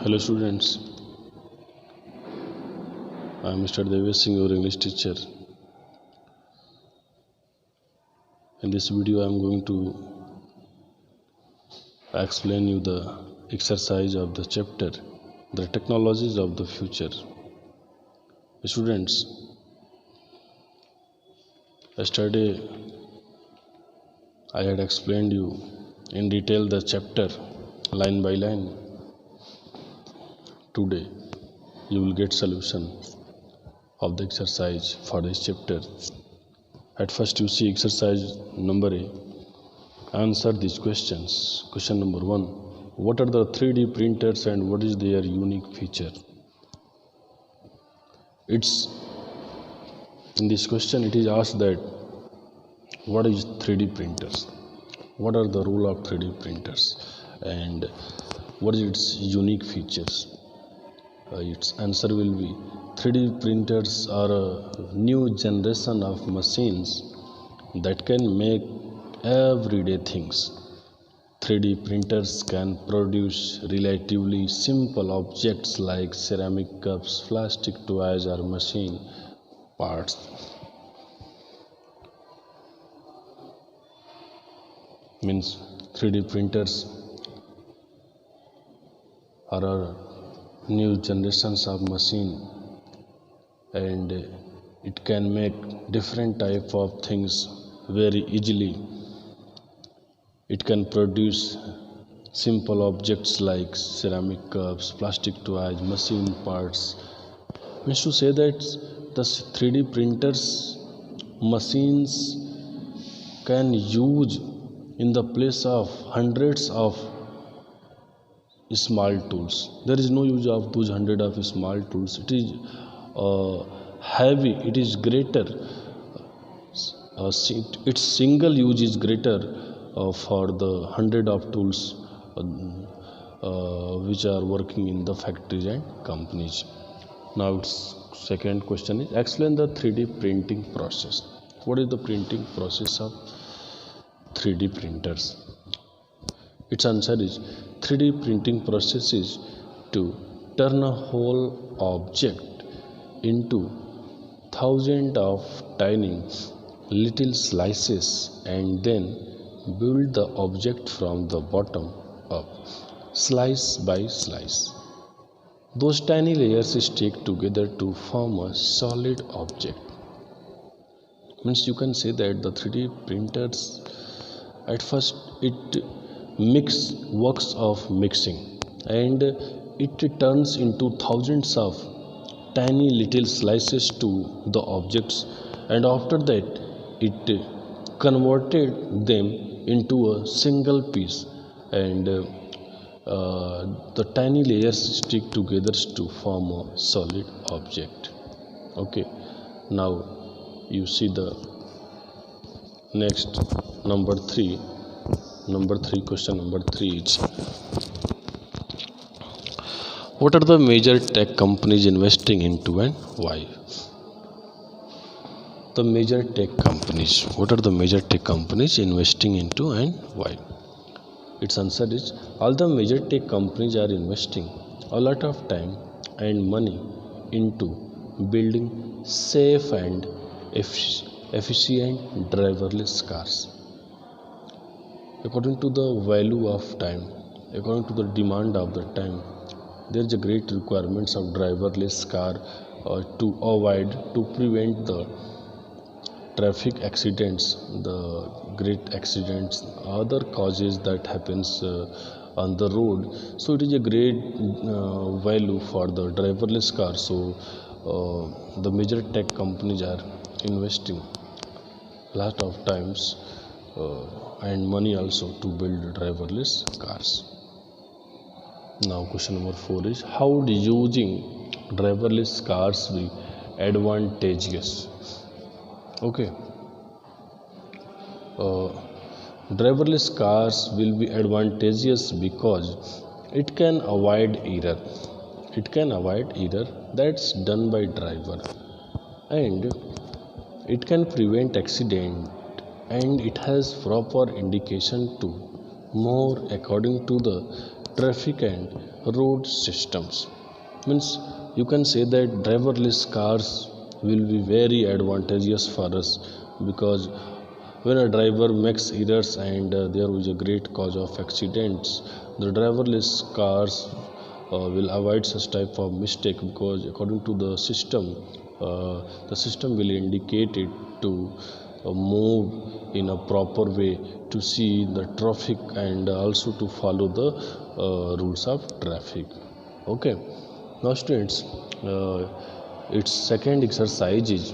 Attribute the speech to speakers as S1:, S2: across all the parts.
S1: Hello students, I am Mr. Devesh Singh, your English teacher. In this video I am going to explain you the exercise of the chapter, the technologies of the future. Students, yesterday I had explained you in detail the chapter line by line. Today you will get solution of the exercise for this chapter. At first you see exercise number A. Answer these questions. Question number 1. What are the 3D printers and what is their unique feature? In this question it is asked that what is 3D printers? What are the role of 3D printers and what is its unique features? Its answer will be 3D printers are a new generation of machines that can make everyday things. 3D printers can produce relatively simple objects like ceramic cups, plastic toys, or machine parts. Means 3D printers are a new generations of machine and it can make different type of things very easily. It can produce simple objects like ceramic cups, plastic toys, machine parts. Means to say that the 3D printers machines can use in the place of hundreds of small tools. There is no use of those hundred of small tools. It is heavy, it is greater. Its single use is greater for the hundred of tools which are working in the factories and companies. Now its second question is explain the 3D printing process. What is the printing process of 3D printers? Its answer is 3D printing process is to turn a whole object into thousands of tiny little slices and then build the object from the bottom up, slice by slice. Those tiny layers stick together to form a solid object. Means you can say that the 3D printers at first it works of mixing and it turns into thousands of tiny little slices to the objects, and after that it converted them into a single piece and the tiny layers stick together to form a solid object. Okay, now you see the next number 3. Question number 3 is what are the major tech companies investing into and why? The major tech companies. What are the major tech companies investing into and why? Its answer is all the major tech companies are investing a lot of time and money into building safe and efficient driverless cars. According to the value of time, according to the demand of the time, there is a great requirements of driverless car to prevent the traffic accidents, the great accidents, other causes that happens on the road. So it is a great value for the driverless car. So the major tech companies are investing lot of times and money also to build driverless cars. Now question number 4 is how using driverless cars be advantageous? Okay, driverless cars will be advantageous because it can avoid error. It can avoid error that's done by driver, and it can prevent accident, and it has proper indication to more according to the traffic and road systems. Means you can say that driverless cars will be very advantageous for us, because when a driver makes errors and there is a great cause of accidents, the driverless cars will avoid such type of mistake, because according to the system will indicate it to move in a proper way, to see the traffic and also to follow the rules of traffic. Okay, now students, its second exercise is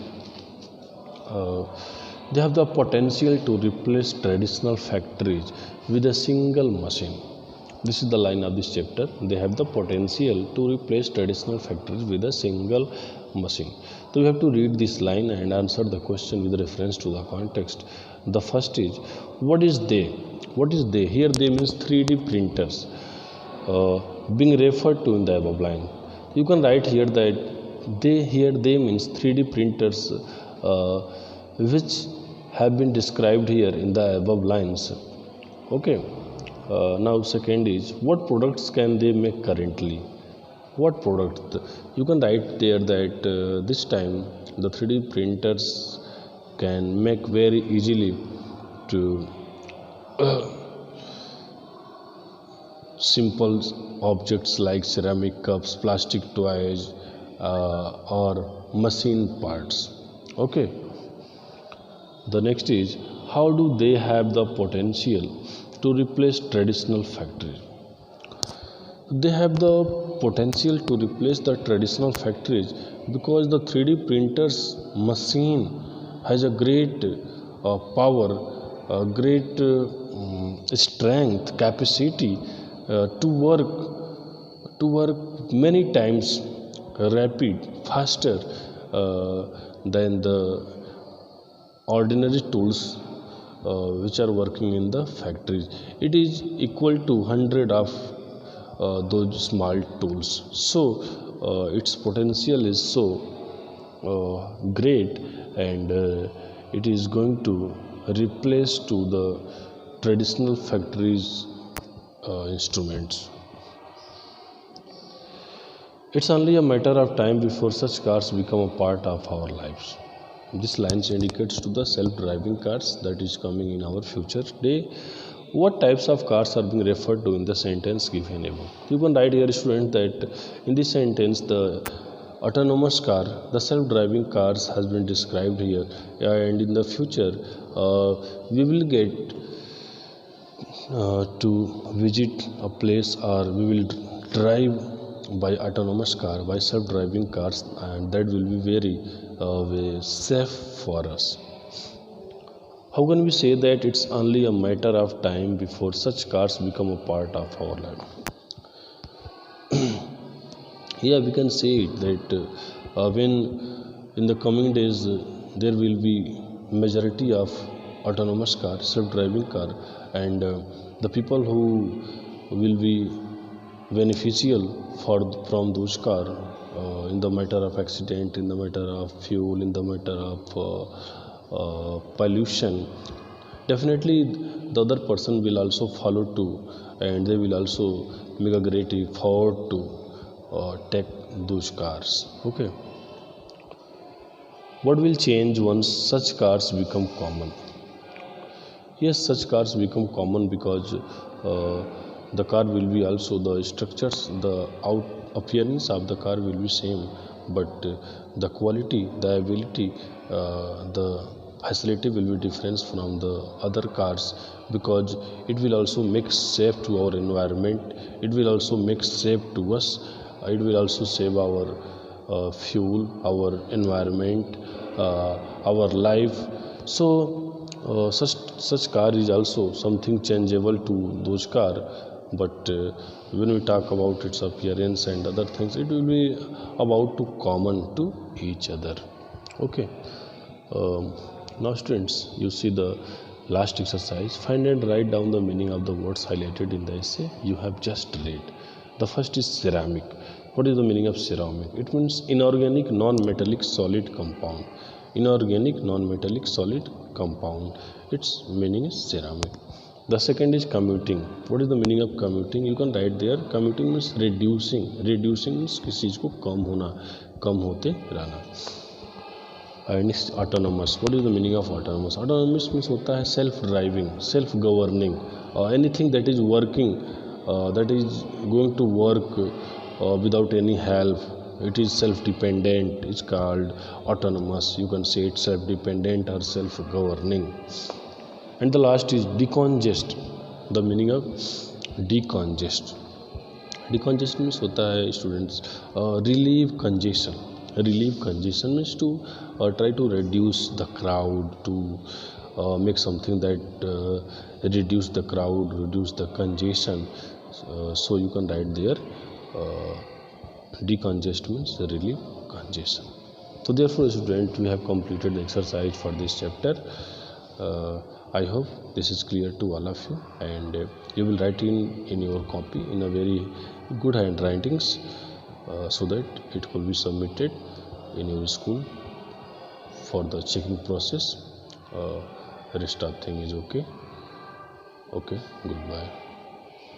S1: they have the potential to replace traditional factories with a single machine. This is the line of this chapter. They have the potential to replace traditional factories with a single machine. So you have to read this line and answer the question with reference to the context. The first is, what is they? What is they? Here they means 3D printers being referred to in the above line. You can write here that they means 3D printers which have been described here in the above lines. Okay. Now second is, what products can they make currently? What product? You can write there that this time the 3D printers can make very easily to simple objects like ceramic cups, plastic toys, or machine parts. Okay. The next is, how do they have the potential to replace traditional factories? They have the potential to replace the traditional factories because the 3D printers machine has a great power, a great strength, capacity to work many times rapid, faster than the ordinary tools which are working in the factories. It is equal to 100 of those small tools. So its potential is so great, and it is going to replace to the traditional factories instruments. It's only a matter of time before such cars become a part of our lives. This line indicates to the self-driving cars that is coming in our future day. What types of cars are being referred to in the sentence given above? You can write here, student, that in this sentence the autonomous car, the self-driving cars has been described here, and in the future we will get to visit a place, or we will drive by autonomous car, by self-driving cars, and that will be very safe for us. How can we say that it's only a matter of time before such cars become a part of our life? Yeah, we can say it that when in the coming days there will be majority of autonomous car, self-driving car, and the people who will be beneficial from those car in the matter of accident, in the matter of fuel, in the matter of pollution, definitely the other person will also follow too, and they will also make a great effort to take those cars. Okay, what will change once such cars become common? Yes, such cars become common because the car will be also, the structures, the out appearance of the car will be same, but the quality, the ability, the facility will be different from the other cars, because it will also make safe to our environment, it will also make safe to us, it will also save our fuel, our environment, our life. So such car is also something changeable to those car, but when we talk about its appearance and other things, it will be about to common to each other. Okay. Now students, you see the last exercise. Find and write down the meaning of the words highlighted in the essay you have just read. The first is ceramic. What is the meaning of ceramic? It means inorganic non-metallic solid compound. Inorganic non-metallic solid compound. Its meaning is ceramic. The second is commuting. What is the meaning of commuting? You can write there. Commuting means reducing. Reducing means किसी चीज़ को कम होना, कम होते रहना. And is autonomous. What is the meaning of autonomous? Autonomous means होता है self driving, self governing, anything that is working, that is going to work without any help. It is self dependent. It's called autonomous. You can say it's self dependent or self governing. And the last is decongest. The meaning of decongest. Decongest means होता है students relieve congestion. Relieve congestion means to try to reduce the crowd, to make something that reduce the crowd, reduce the congestion. So you can write there decongest means relieve congestion. So therefore student, we have completed the exercise for this chapter. I hope this is clear to all of you, and you will write in your copy in a very good handwritings, so that it will be submitted in your school for the checking process. Rest of thing is okay. Goodbye.